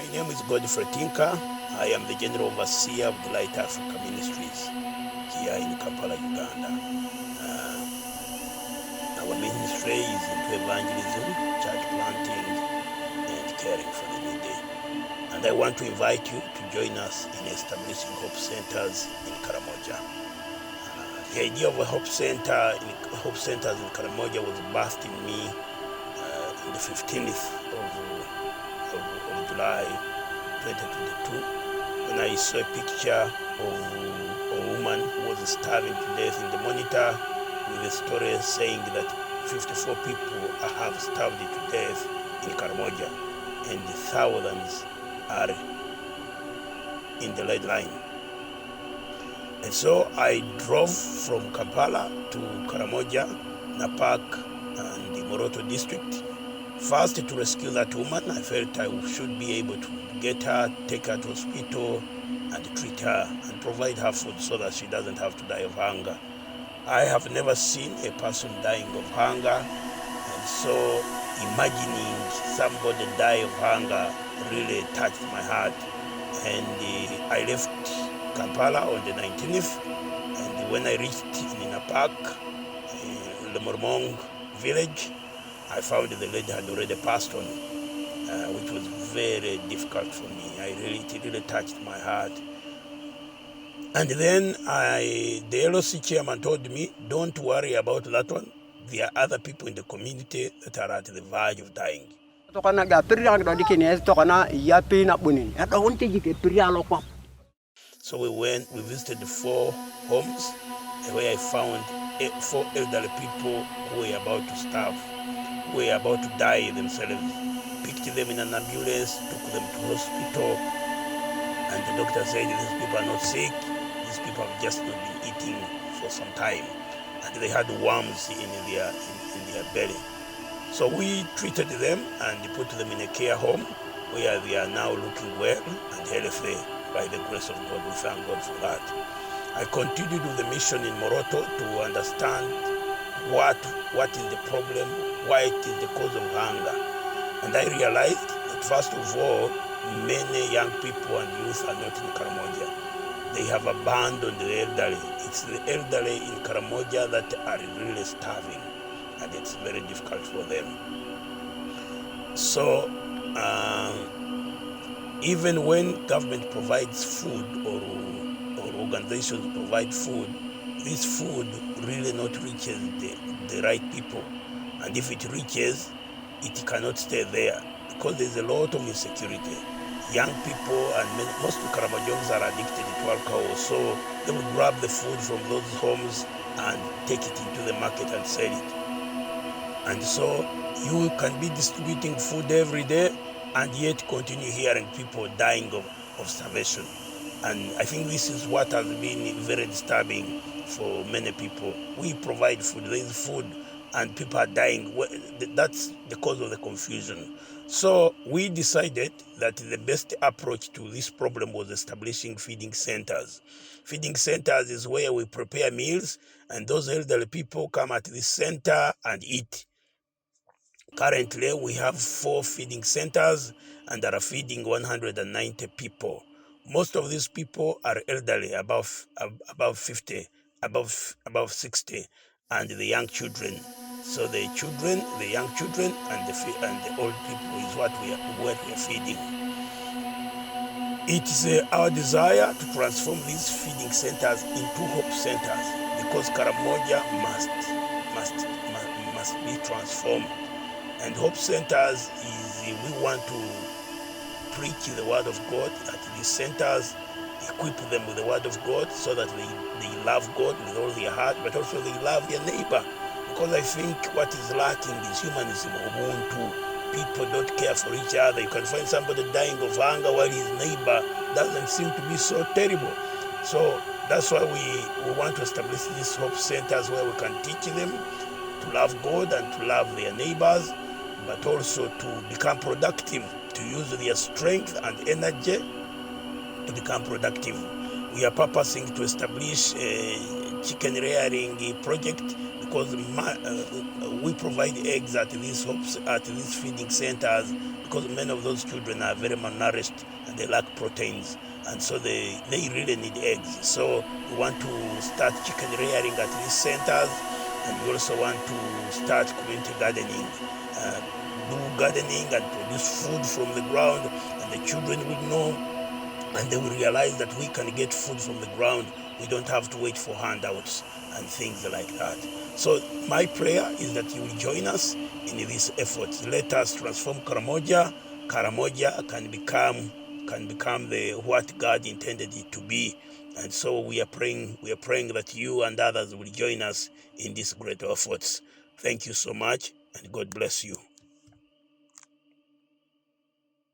My name is Godfrey Tinka. I am the General Overseer of the Light Africa Ministries here in Kampala, Uganda. Our ministry is into evangelism, church planting, and caring for the needy. And I want to invite you to join us in establishing Hope Centers in Karamoja. The idea of a Hope Centers in Karamoja was birthed in me on the 15th of July 2022, when I saw a picture of a woman who was starving to death in the monitor, with a story saying that 54 people have starved to death in Karamoja, and the thousands are in the red line. And so I drove from Kampala to Karamoja, Napak, and the Moroto district. First, to rescue that woman. I felt I should be able to get her, take her to hospital, and treat her, and provide her food so that she doesn't have to die of hunger. I have never seen a person dying of hunger, and so imagining somebody die of hunger really touched my heart. And I left Kampala on the 19th, and when I reached Napak, Lemormong village, I found the lady had already passed on, which was very difficult for me. It really touched my heart. And then the LOC chairman told me, don't worry about that one. There are other people in the community that are at the verge of dying. So we visited 4 homes where I found 4 elderly people who were about to starve, who were about to die themselves. Picked them in an ambulance, took them to hospital, and the doctor said, these people are not sick, these people have just not been eating for some time, and they had worms in their belly. So we treated them and put them in a care home where they are now looking well and healthy by the grace of God. We thank God for that. I continued with the mission in Moroto to understand what is the problem, why it is the cause of hunger. And I realized that first of all, many young people and youth are not in Karamoja. They have abandoned the elderly. It's the elderly in Karamoja that are really starving, and it's very difficult for them. So even when government provides food or organizations provide food, this food really not reaches the right people. And if it reaches, it cannot stay there because there's a lot of insecurity. Young people and most Karamojans are addicted to alcohol, so they will grab the food from those homes and take it into the market and sell it. And so you can be distributing food every day and yet continue hearing people dying of starvation. And I think this is what has been very disturbing for many people. We provide food, there is food, and people are dying. That's the cause of the confusion. So we decided that the best approach to this problem was establishing feeding centers. Feeding centers is where we prepare meals, and those elderly people come at this center and eat. Currently, we have 4 feeding centers and are feeding 190 people. Most of these people are elderly, above 50, above 60, and the young children. So the children, the young children, and the old people is what we are feeding. It is our desire to transform these feeding centers into hope centers, because Karamoja must be transformed. And hope centers is we want to preach the word of God at these centers, equip them with the word of God so that they love God with all their heart, but also they love their neighbor. Because I think what is lacking is humanism. People don't care for each other. You can find somebody dying of hunger while his neighbor doesn't seem to be so terrible. So that's why we want to establish these hope centers where we can teach them to love God and to love their neighbors, but also to become productive, to use their strength and energy to become productive. We are purposing to establish chicken rearing project, because we provide eggs at these feeding centers, because many of those children are very malnourished and they lack proteins, and so they really need eggs. So we want to start chicken rearing at these centers, and we also want to start community gardening, do gardening and produce food from the ground, and the children will know and they will realize that we can get food from the ground. We don't have to wait for handouts and things like that. So my prayer is that you will join us in this effort. Let us transform Karamoja. Karamoja can become the what God intended it to be. And so we are praying that you and others will join us in these great efforts. Thank you so much, and God bless you.